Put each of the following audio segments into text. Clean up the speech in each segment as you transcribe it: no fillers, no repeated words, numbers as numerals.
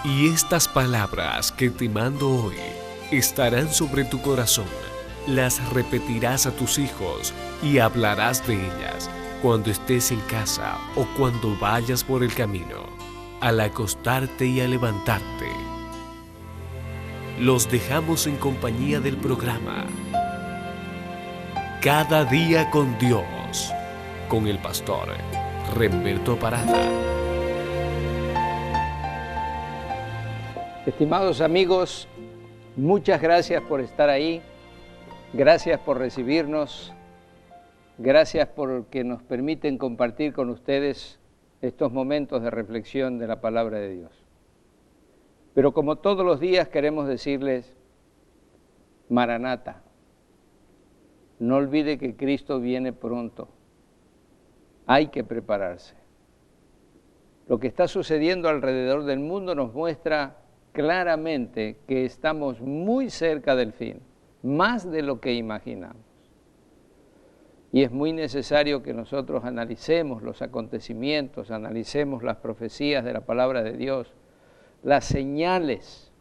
Y estas palabras que te mando hoy estarán sobre tu corazón. Las repetirás a tus hijos y hablarás de ellas cuando estés en casa o cuando vayas por el camino, al acostarte y al levantarte. Los dejamos en compañía del programa Cada día con Dios, con el pastor Remberto Parada. Estimados amigos, muchas gracias por estar ahí, gracias por recibirnos, gracias porque nos permiten compartir con ustedes estos momentos de reflexión de la palabra de Dios. Pero como todos los días queremos decirles, Maranata, no olvide que Cristo viene pronto, hay que prepararse. Lo que está sucediendo alrededor del mundo nos muestra claramente que estamos muy cerca del fin, más de lo que imaginamos. Y es muy necesario que nosotros analicemos los acontecimientos, analicemos las profecías de la palabra de Dios, las señales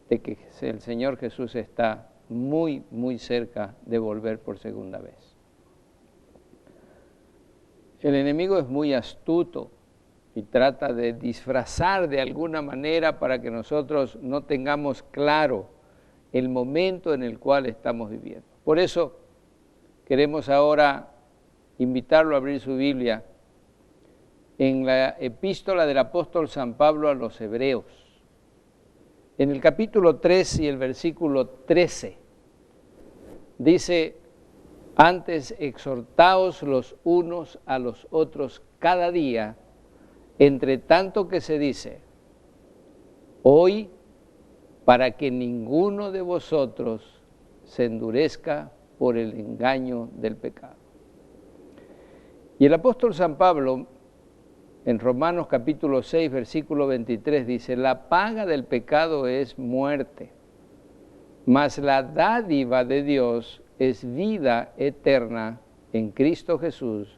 de que el Señor Jesús está muy, muy cerca de volver por segunda vez. El enemigo es muy astuto y trata de disfrazar de alguna manera para que nosotros no tengamos claro el momento en el cual estamos viviendo. Por eso queremos ahora invitarlo a abrir su Biblia en la epístola del apóstol San Pablo a los Hebreos, en el capítulo 3 y el versículo 13, dice: antes exhortaos los unos a los otros cada día, entre tanto que se dice, hoy, para que ninguno de vosotros se endurezca por el engaño del pecado. Y el apóstol San Pablo, en Romanos capítulo 6, versículo 23, dice, la paga del pecado es muerte, mas la dádiva de Dios es vida eterna en Cristo Jesús,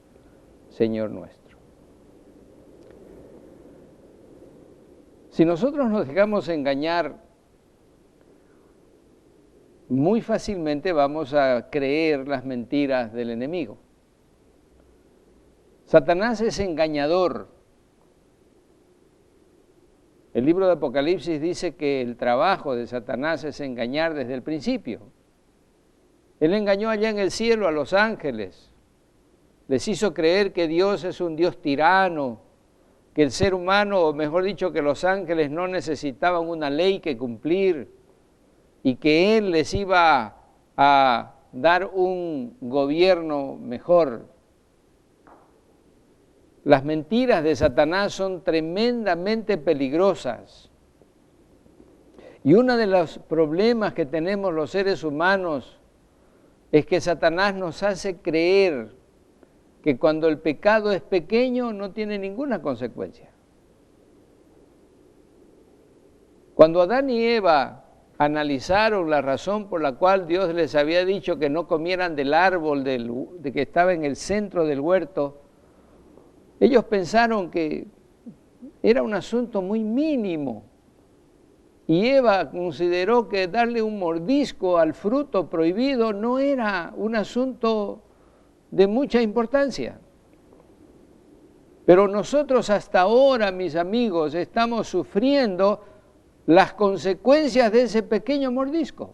Señor nuestro. Si nosotros nos dejamos engañar, muy fácilmente vamos a creer las mentiras del enemigo. Satanás es engañador. El libro de Apocalipsis dice que el trabajo de Satanás es engañar desde el principio. Él engañó allá en el cielo a los ángeles. Les hizo creer que Dios es un Dios tirano, que el ser humano, o mejor dicho, que los ángeles no necesitaban una ley que cumplir y que Él les iba a dar un gobierno mejor. Las mentiras de Satanás son tremendamente peligrosas. Y uno de los problemas que tenemos los seres humanos es que Satanás nos hace creer que cuando el pecado es pequeño no tiene ninguna consecuencia. Cuando Adán y Eva analizaron la razón por la cual Dios les había dicho que no comieran del árbol de que estaba en el centro del huerto, ellos pensaron que era un asunto muy mínimo. Y Eva consideró que darle un mordisco al fruto prohibido no era un asunto de mucha importancia. Pero nosotros hasta ahora, mis amigos, estamos sufriendo las consecuencias de ese pequeño mordisco.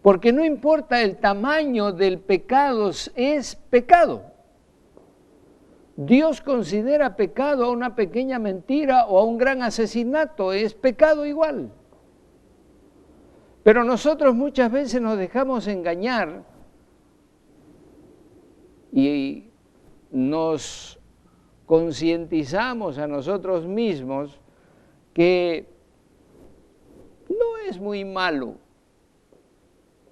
Porque no importa el tamaño del pecado, es pecado. Dios considera pecado a una pequeña mentira o a un gran asesinato, es pecado igual. Pero nosotros muchas veces nos dejamos engañar y nos concientizamos a nosotros mismos que no es muy malo.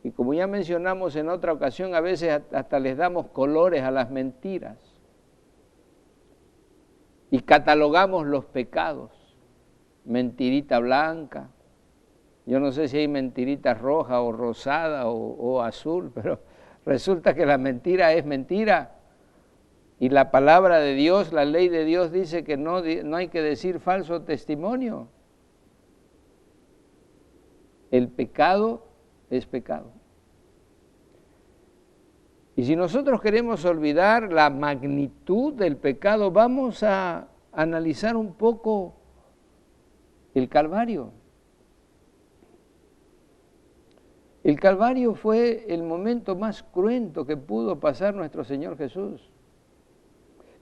Y como ya mencionamos en otra ocasión, a veces hasta les damos colores a las mentiras. Y catalogamos los pecados. Mentirita blanca. Yo no sé si hay mentirita roja o rosada o azul, pero resulta que la mentira es mentira. Y la palabra de Dios, la ley de Dios dice que no hay que decir falso testimonio. El pecado es pecado. Y si nosotros queremos olvidar la magnitud del pecado, vamos a analizar un poco el Calvario. El Calvario fue el momento más cruento que pudo pasar nuestro Señor Jesús.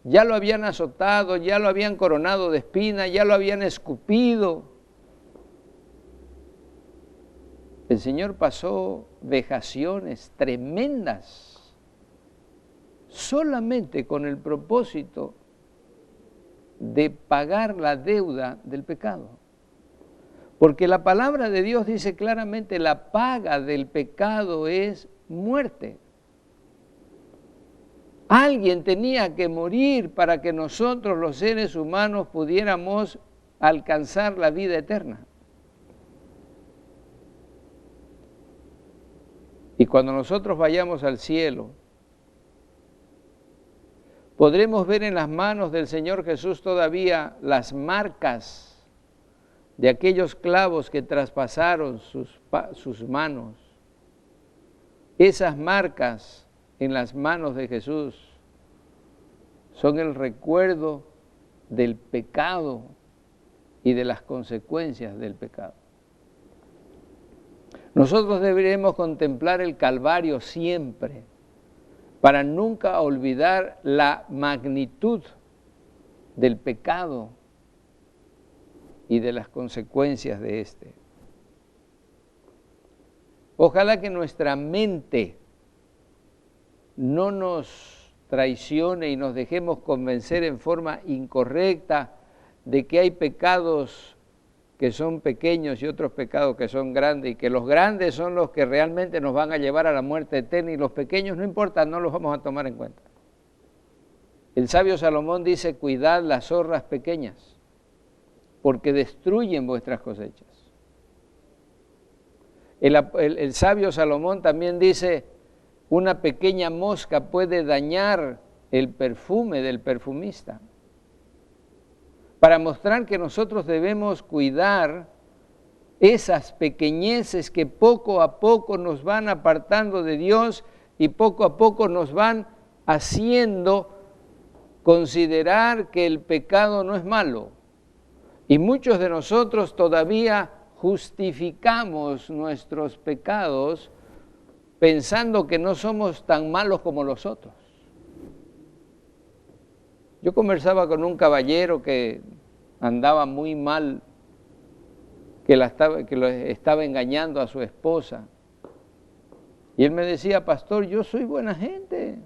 Ya lo habían azotado, ya lo habían coronado de espinas, ya lo habían escupido. El Señor pasó vejaciones tremendas solamente con el propósito de pagar la deuda del pecado. Porque la palabra de Dios dice claramente, la paga del pecado es muerte. Alguien tenía que morir para que nosotros los seres humanos pudiéramos alcanzar la vida eterna. Y cuando nosotros vayamos al cielo, podremos ver en las manos del Señor Jesús todavía las marcas de aquellos clavos que traspasaron sus manos. Esas marcas en las manos de Jesús son el recuerdo del pecado y de las consecuencias del pecado. Nosotros deberemos contemplar el Calvario siempre, para nunca olvidar la magnitud del pecado y de las consecuencias de este. Ojalá que nuestra mente no nos traicione y nos dejemos convencer en forma incorrecta de que hay pecados que son pequeños y otros pecados que son grandes, y que los grandes son los que realmente nos van a llevar a la muerte eterna y los pequeños no importa, no los vamos a tomar en cuenta. El sabio Salomón dice, cuidad las zorras pequeñas, porque destruyen vuestras cosechas. El sabio Salomón también dice, una pequeña mosca puede dañar el perfume del perfumista. Para mostrar que nosotros debemos cuidar esas pequeñeces que poco a poco nos van apartando de Dios y poco a poco nos van haciendo considerar que el pecado no es malo. Y muchos de nosotros todavía justificamos nuestros pecados pensando que no somos tan malos como los otros. Yo conversaba con un caballero que andaba muy mal, que lo estaba engañando a su esposa. Y él me decía, pastor, yo soy buena gente,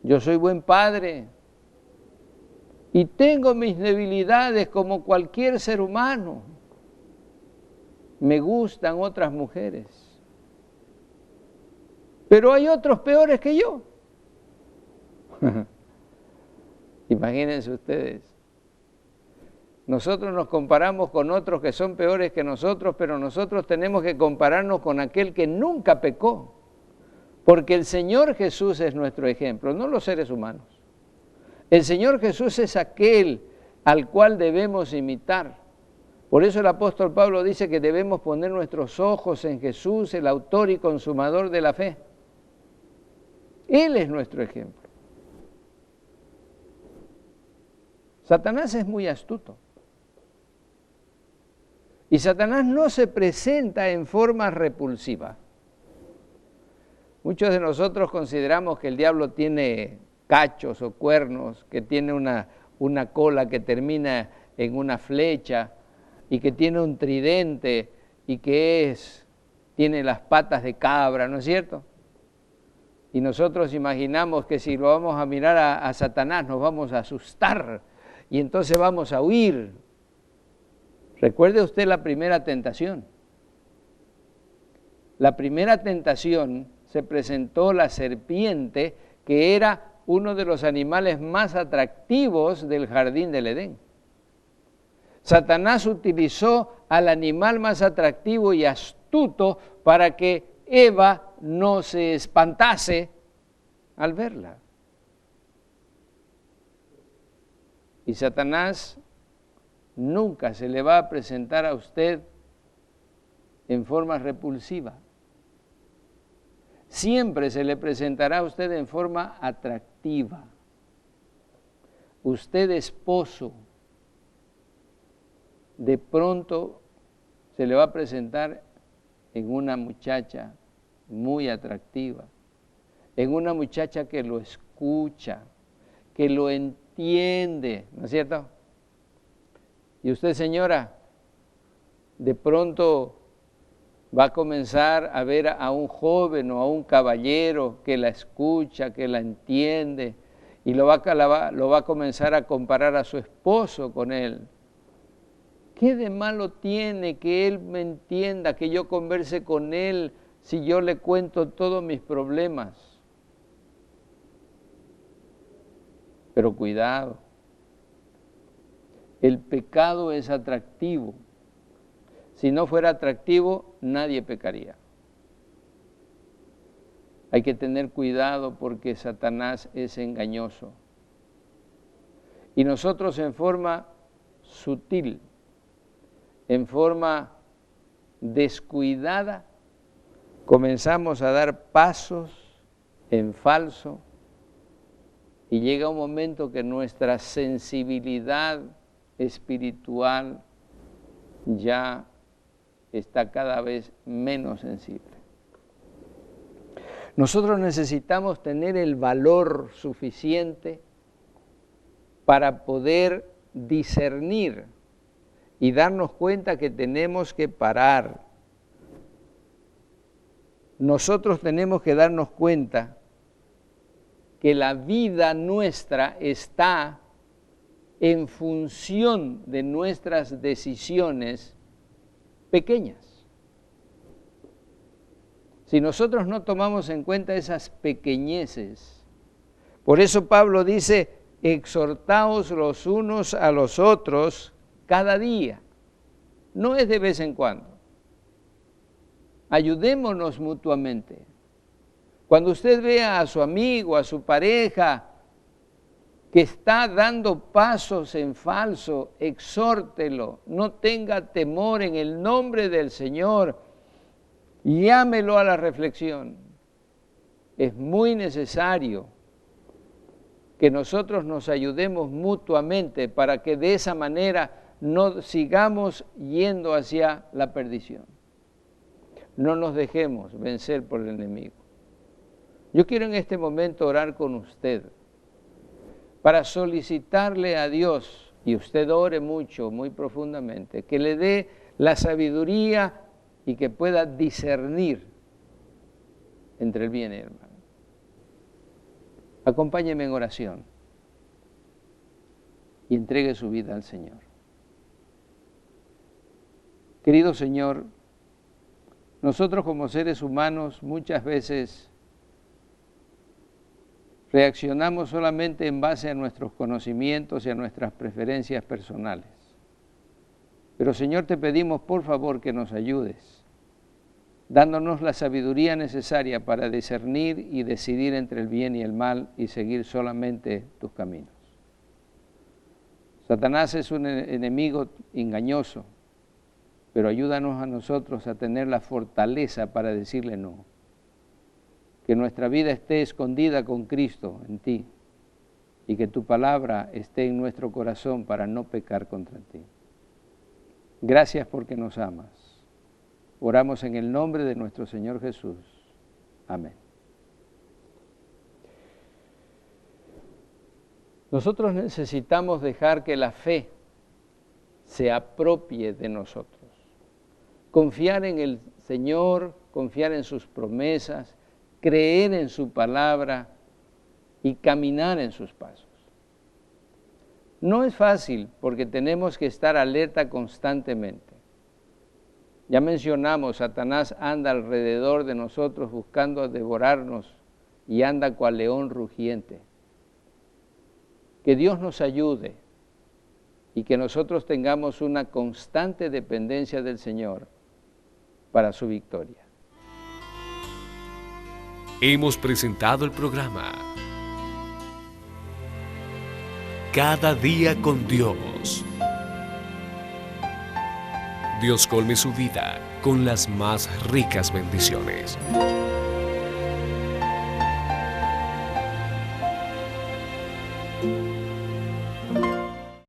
yo soy buen padre, y tengo mis debilidades como cualquier ser humano. Me gustan otras mujeres, pero hay otros peores que yo. Imagínense ustedes, nosotros nos comparamos con otros que son peores que nosotros, pero nosotros tenemos que compararnos con aquel que nunca pecó, porque el Señor Jesús es nuestro ejemplo, no los seres humanos. El Señor Jesús es aquel al cual debemos imitar. Por eso el apóstol Pablo dice que debemos poner nuestros ojos en Jesús, el autor y consumador de la fe. Él es nuestro ejemplo. Satanás es muy astuto. Y Satanás no se presenta en forma repulsiva. Muchos de nosotros consideramos que el diablo tiene cachos o cuernos, que tiene una cola que termina en una flecha y que tiene un tridente y que tiene las patas de cabra, ¿no es cierto? Y nosotros imaginamos que si lo vamos a mirar a Satanás nos vamos a asustar y entonces vamos a huir. Recuerde usted la primera tentación. La primera tentación se presentó la serpiente, que era uno de los animales más atractivos del jardín del Edén. Satanás utilizó al animal más atractivo y astuto para que Eva no se espantase al verla. Y Satanás nunca se le va a presentar a usted en forma repulsiva. Siempre se le presentará a usted en forma atractiva. Usted, esposo, de pronto se le va a presentar en una muchacha muy atractiva, en una muchacha que lo escucha, que lo entiende, ¿no es cierto? Y usted, señora, de pronto va a comenzar a ver a un joven o a un caballero que la escucha, que la entiende, y lo va a comenzar a comparar a su esposo con él. ¿Qué de malo tiene que él me entienda, que yo converse con él si yo le cuento todos mis problemas? Pero cuidado, el pecado es atractivo. Si no fuera atractivo, nadie pecaría. Hay que tener cuidado porque Satanás es engañoso. Y nosotros en forma sutil, en forma descuidada, comenzamos a dar pasos en falso y llega un momento que nuestra sensibilidad espiritual ya está cada vez menos sensible. Nosotros necesitamos tener el valor suficiente para poder discernir y darnos cuenta que tenemos que parar. Nosotros tenemos que darnos cuenta que la vida nuestra está en función de nuestras decisiones pequeñas. Si nosotros no tomamos en cuenta esas pequeñeces, por eso Pablo dice, exhortaos los unos a los otros cada día, no es de vez en cuando. Ayudémonos mutuamente. Cuando usted vea a su amigo, a su pareja, que está dando pasos en falso, exhórtelo, no tenga temor en el nombre del Señor, llámelo a la reflexión. Es muy necesario que nosotros nos ayudemos mutuamente para que de esa manera no sigamos yendo hacia la perdición. No nos dejemos vencer por el enemigo. Yo quiero en este momento orar con usted para solicitarle a Dios, y usted ore mucho, muy profundamente, que le dé la sabiduría y que pueda discernir entre el bien y el mal. Acompáñeme en oración y entregue su vida al Señor. Querido Señor, nosotros como seres humanos muchas veces reaccionamos solamente en base a nuestros conocimientos y a nuestras preferencias personales. Pero Señor, te pedimos por favor que nos ayudes, dándonos la sabiduría necesaria para discernir y decidir entre el bien y el mal y seguir solamente tus caminos. Satanás es un enemigo engañoso, pero ayúdanos a nosotros a tener la fortaleza para decirle no. Que nuestra vida esté escondida con Cristo en ti y que tu palabra esté en nuestro corazón para no pecar contra ti. Gracias porque nos amas. Oramos en el nombre de nuestro Señor Jesús. Amén. Nosotros necesitamos dejar que la fe se apropie de nosotros. Confiar en el Señor, confiar en sus promesas, creer en su palabra y caminar en sus pasos. No es fácil porque tenemos que estar alerta constantemente. Ya mencionamos, Satanás anda alrededor de nosotros buscando devorarnos y anda cual león rugiente. Que Dios nos ayude y que nosotros tengamos una constante dependencia del Señor para su victoria. Hemos presentado el programa Cada día con Dios, Dios colme su vida con las más ricas bendiciones.